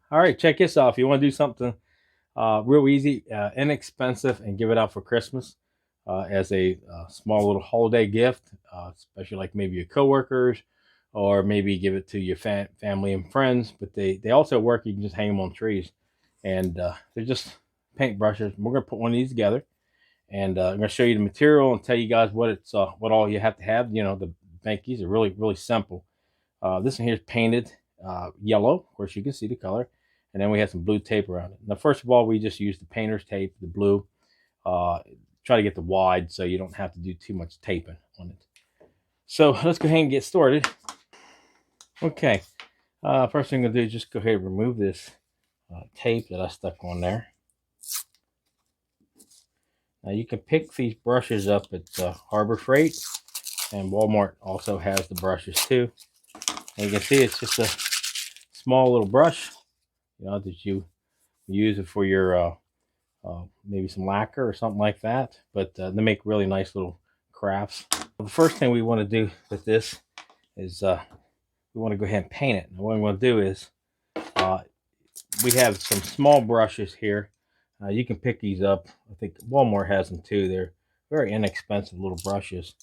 All right, check this out. If you want to do something real easy, inexpensive, and give it out for Christmas as a small little holiday gift, especially like maybe your coworkers, or maybe give it to your family and friends. But they also work. You can just hang them on trees, and they're just paint brushes. We're gonna put one of these together, and I'm gonna show you the material and tell you guys what all you have to have. You know, the bankies are really simple. This one here is painted yellow. Of course, you can see the color. And then we have some blue tape around it. Now, first of all, we just use the painter's tape, the blue. Uh, Try to get the wide so you don't have to do too much taping on it. So let's go ahead and get started. Okay. First thing I'm going to do is just go ahead and remove this tape that I stuck on there. Now, you can pick these brushes up at Harbor Freight. And Walmart also has the brushes too. And you can see it's just a small little brush, that you use it for your maybe some lacquer or something like that. But they make really nice little crafts. The first thing we want to do with this is we want to go ahead and paint it. And what we want to do is uh, we have some small brushes here. You can pick these up. I think Walmart has them too. They're very inexpensive little brushes.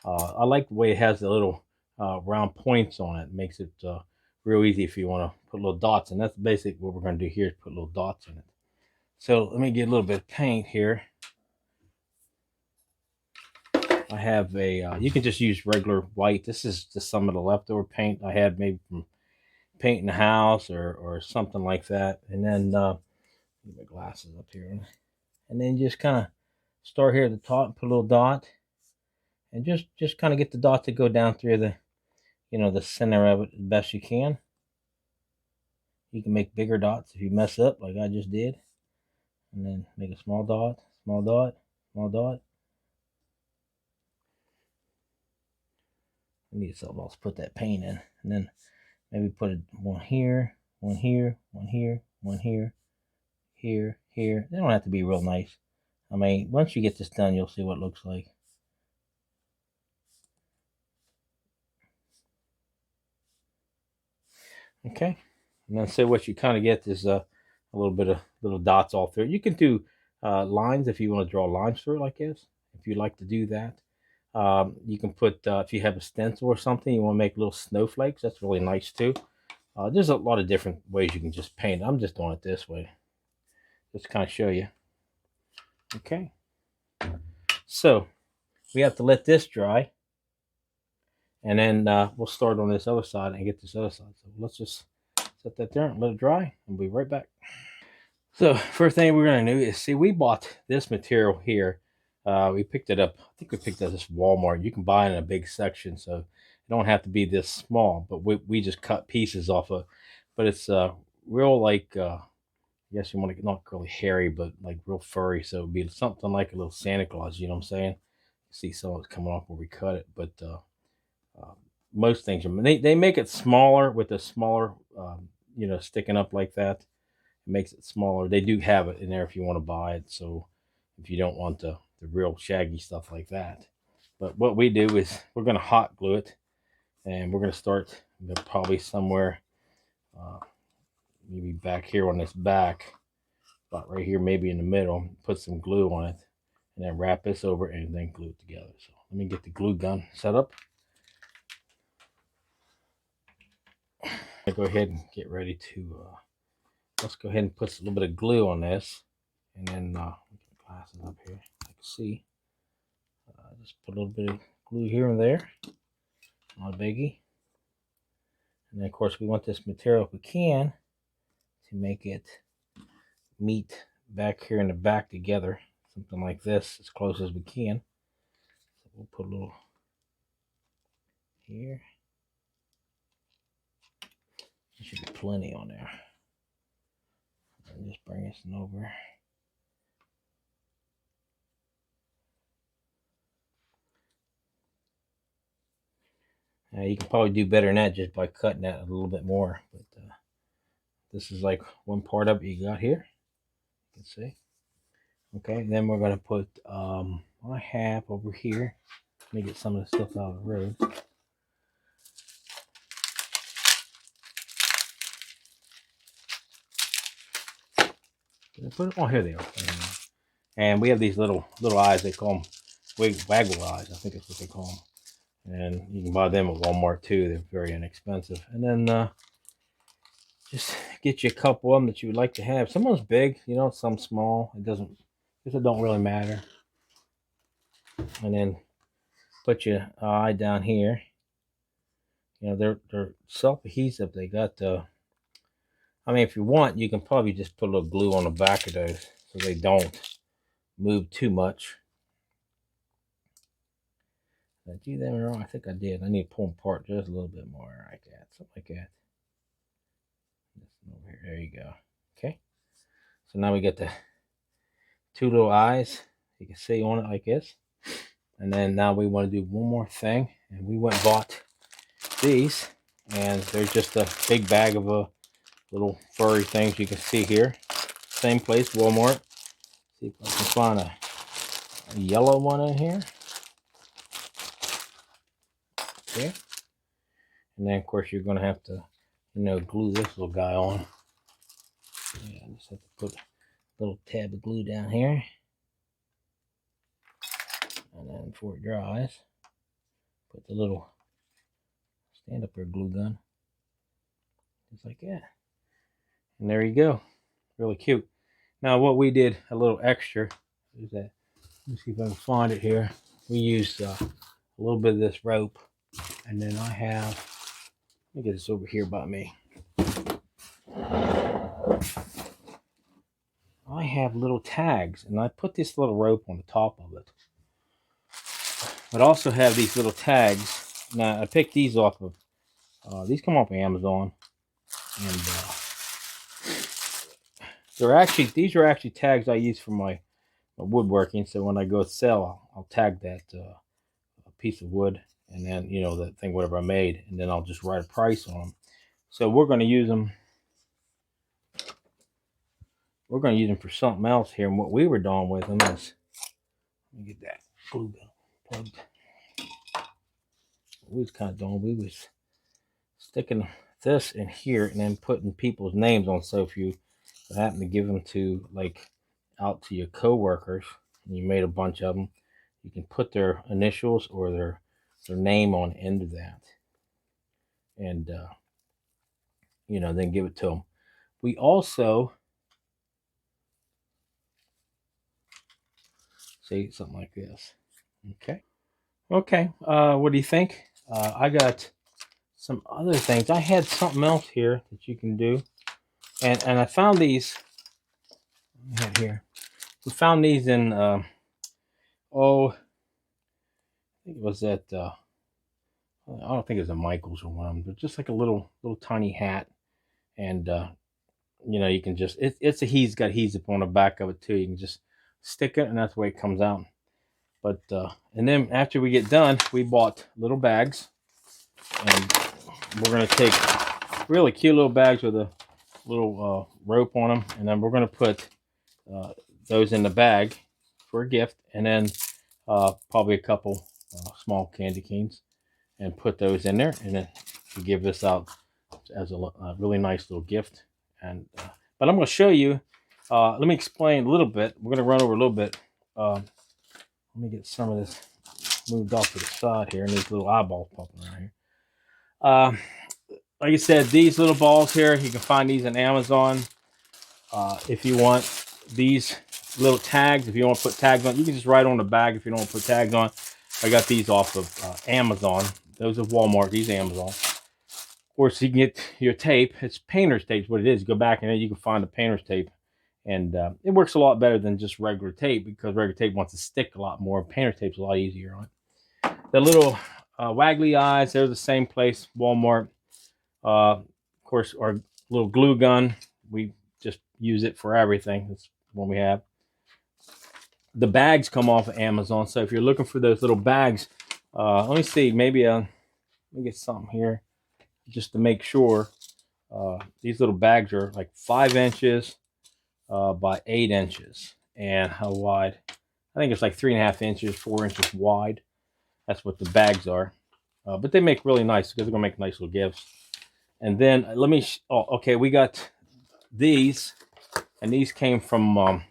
I like the way it has the little round points on it. It makes it real easy if you want to put little dots. And that's basically what we're going to do here is put little dots in it. So let me get a little bit of paint here. I have a, you can just use regular white. This is just some of the leftover paint I had maybe from painting the house or something like that. And then, get my glasses up here. And then just kind of start here at the top, put a little dot. And just kind of get the dot to go down through the center of it as best you can. You can make bigger dots if you mess up like I just did. And then make a small dot, small dot, small dot. I need something else to put that paint in. And then maybe put one here, one here, one here, one here, here, here. They don't have to be real nice. I mean, once you get this done, you'll see what it looks like. Okay. And then so what you kind of get is a little bit of little dots all through. You can do lines if you want to draw lines through it like this, if you like to do that. You can put, if you have a stencil or something, you want to make little snowflakes. That's really nice too. There's a lot of different ways you can just paint. I'm just doing it this way. Just to kind of show you. Okay. So we have to let this dry. And then we'll start on this other side and get this other side. So let's just set that there and let it dry. And we'll be right back. So first thing we're going to do is see, we bought this material here. We picked it up. I think we picked it up this Walmart. You can buy it in a big section. So it don't have to be this small. But we just cut pieces off of. But it's real like, I guess you want to, not really hairy, but like real furry. So it'd be something like a little Santa Claus. You know what I'm saying? You see some of it's coming off where we cut it. But most things are, they make it smaller with a smaller, sticking up like that. It makes it smaller. They do have it in there if you want to buy it. So if you don't want the real shaggy stuff like that. But what we do is we're going to hot glue it, and we're going to start probably somewhere, maybe back here on this back, about right here, maybe in the middle. Put some glue on it, and then wrap this over and then glue it together. So let me get the glue gun set up. I go ahead and get ready to. Let's go ahead and put a little bit of glue on this, and then get the glasses up here. I can see. Just put a little bit of glue here and there. Not a biggie. And then of course we want this material, if we can, to make it meet back here in the back together. Something like this, as close as we can. So we'll put a little here. There should be plenty on there. And just bring this over. You can probably do better than that just by cutting that a little bit more. But this is like one part of it you got here. You can see. Okay, then we're going to put I have over here. Let me get some of the stuff out of the road. Did I put it? Oh, here they are. And we have these little eyes. They call them waggle eyes. I think that's what they call them. And you can buy them at Walmart too. They're very inexpensive. And then just get you a couple of them that you would like to have. Some of them's big, you know, some small. It don't really matter. And then put your eye down here. You know, they're self-adhesive. They got I mean, if you want, you can probably just put a little glue on the back of those so they don't move too much. Did I do that wrong? I think I did. I need to pull them apart just a little bit more like that. Something like that. Over here. There you go. Okay. So now we get the two little eyes. You can see on it like this. And then now we want to do one more thing. And we went and bought these. And they're just a big bag of little furry things you can see here. Same place, Walmart. See if I can find a yellow one in here. Okay. And then, of course, you're going to have to, you know, glue this little guy on. Yeah, I just have to put a little tab of glue down here. And then before it dries, put the little stand-up there glue gun. Just like that. And there you go. Really cute. Now, what we did a little extra is that, let me see if I can find it here. We used a little bit of this rope. And then I have, let me get this over here by me. I have little tags, and I put this little rope on the top of it. But I also have these little tags. Now, I picked these off of, these come off of Amazon. And these are actually tags I use for my woodworking. So when I go sell, I'll tag that a piece of wood. And then, you know, that thing, whatever I made. And then I'll just write a price on them. So we're going to use them. We're going to use them for something else here. And what we were doing with them is, let me get that glue gun plugged. What we was kind of doing, we was sticking this in here and then putting people's names on. So if you happen to give them to, like, out to your co-workers, and you made a bunch of them, you can put their initials or their name on the end of that. And, you know, then give it to them. We also, see, something like this. Okay. Okay. What do you think? I got some other things. I had something else here that you can do. And I found these here. We found these in, I think it was at, I don't think it was a Michael's or one of them, but just like a little tiny hat. And, you know, you can just, it's got adhesive on the back of it too. You can just stick it and that's the way it comes out. But, and then after we get done, we bought little bags. And we're going to take really cute little bags with a little rope on them. And then we're going to put those in the bag for a gift. And then probably a couple small candy canes. And put those in there. And then we give this out as a really nice little gift. And but I'm going to show you. Let me explain a little bit. We're going to run over a little bit. Let me get some of this moved off to the side here. And these little eyeballs popping around here. Like I said, these little balls here, you can find these on Amazon. If you want these little tags, if you want to put tags on, you can just write on the bag if you don't want to put tags on. I got these off of Amazon. Those of Walmart, these Amazon. Of course, you can get your tape. It's painter's tape is what it is. Go back and then you can find the painter's tape. And it works a lot better than just regular tape because regular tape wants to stick a lot more. Painter's tape's a lot easier on it. The little waggly eyes, they're the same place, Walmart. Of course, our little glue gun, we just use it for everything. That's what we have. The bags come off of Amazon. So if you're looking for those little bags, let me see, maybe let me get something here just to make sure. These little bags are like 5 inches by 8 inches. And how wide? I think it's like 3.5 inches, 4 inches wide. That's what the bags are. But they make really nice because they're going to make nice little gifts. And then let me, okay, we got these. and these came from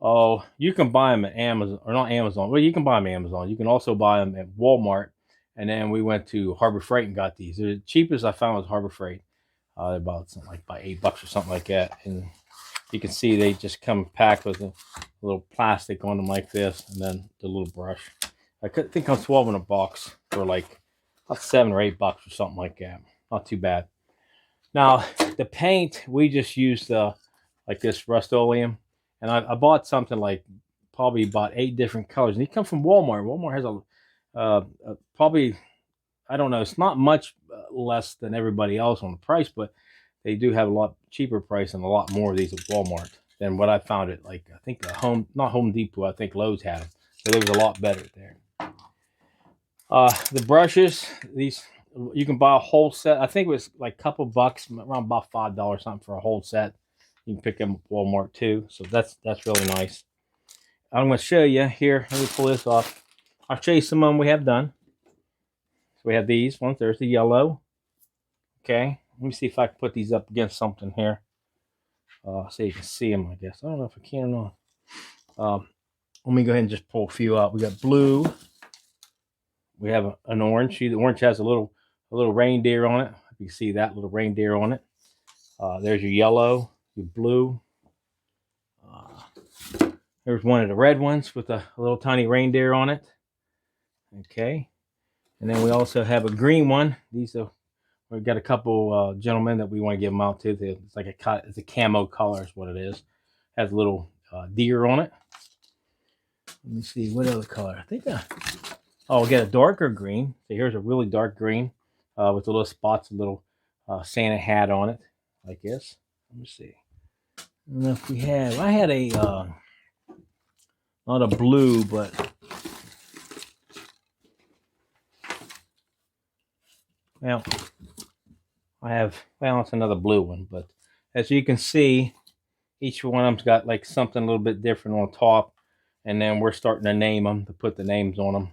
oh, you can buy them at Amazon, or not Amazon. Well, you can buy them at Amazon. You can also buy them at Walmart. And then we went to Harbor Freight and got these. The cheapest I found was Harbor Freight. About something like by $8 or something like that. And you can see they just come packed with a little plastic on them like this, and then the little brush. I think I'm 12 in a box for like about $7 or $8 or something like that. Not too bad. Now the paint we just used like this Rust-Oleum, and I bought something like probably about 8 different colors, and they come from Walmart. Walmart has probably, I don't know, it's not much less than everybody else on the price, but they do have a lot cheaper price and a lot more of these at Walmart than what I found at, like, I think not Home Depot, I think Lowe's had them. So it was a lot better there. The brushes, these, you can buy a whole set. I think it was like a couple bucks, around about $5 something for a whole set. You can pick them at Walmart too. So that's really nice. I'm going to show you here. Let me pull this off. I'll show you some of them we have done. So we have these ones. There's the yellow. Okay. Let me see if I can put these up against something here. So you can see them, I guess. I don't know if I can or not. Let me go ahead and just pull a few out. We got blue. We have an orange. The orange has a little reindeer on it. You can see that little reindeer on it. There's your yellow, your blue. There's one of the red ones with a little tiny reindeer on it. Okay. And then we also have a green one. These are, we've got a couple gentlemen that we want to give them out to. It's like it's a camo color is what it is. Has a little deer on it. Let me see, what other color? I think, oh, we got a darker green. So here's a really dark green with the little spots, a little Santa hat on it, like this. Let me see. I don't know if we have, I had a, not a blue, but well, I have, well, it's another blue one, but as you can see, each one of them's got like something a little bit different on top, and then we're starting to name them, to put the names on them.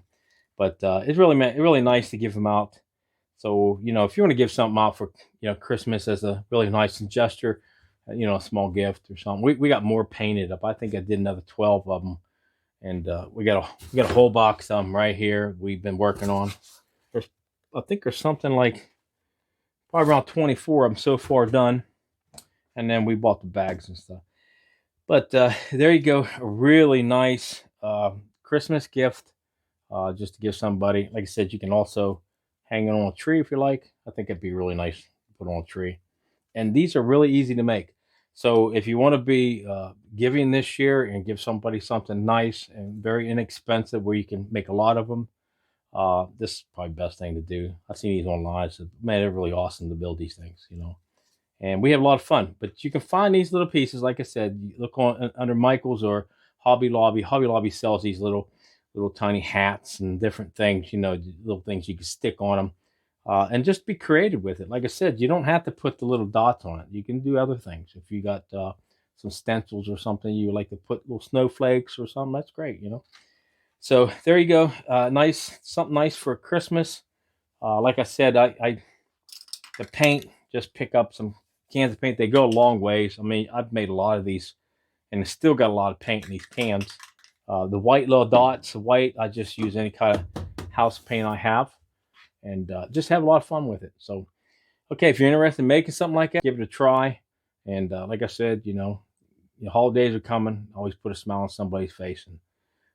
But it's really nice to give them out. So, you know, if you want to give something out for, you know, Christmas as a really nice gesture, you know, a small gift or something. We got more painted up. I think I did another 12 of them, and we got a whole box of them right here. We've been working on. I think there's something like probably around 24 of them so far done, and then we bought the bags and stuff. But there you go, a really nice Christmas gift, just to give somebody. Like I said, you can also hang it on a tree if you like. I think it'd be really nice to put on a tree. And these are really easy to make. So if you want to be giving this year and give somebody something nice and very inexpensive where you can make a lot of them, this is probably the best thing to do. I've seen these online. So, man, they're really awesome to build these things, you know. And we have a lot of fun. But you can find these little pieces, like I said, you look on under Michael's or Hobby Lobby. Hobby Lobby sells these little tiny hats and different things, you know, little things you can stick on them. And just be creative with it. Like I said, you don't have to put the little dots on it. You can do other things. If you got some stencils or something you would like to put little snowflakes or something, that's great, you know. So there you go. Nice, something nice for Christmas. Like I said, I the paint, just pick up some cans of paint. They go a long ways. I mean, I've made a lot of these, and it's still got a lot of paint in these cans. The white little dots, the white, I just use any kind of house paint I have, and just have a lot of fun with it. So, okay, if you're interested in making something like that, give it a try. And like I said, you know, the holidays are coming. Always put a smile on somebody's face and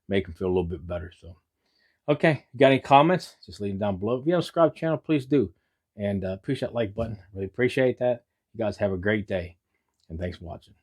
make them feel a little bit better. So, okay, you got any comments? Just leave them down below. If you haven't subscribed to the channel, please do. And push that like button. Really appreciate that. You guys have a great day. And thanks for watching.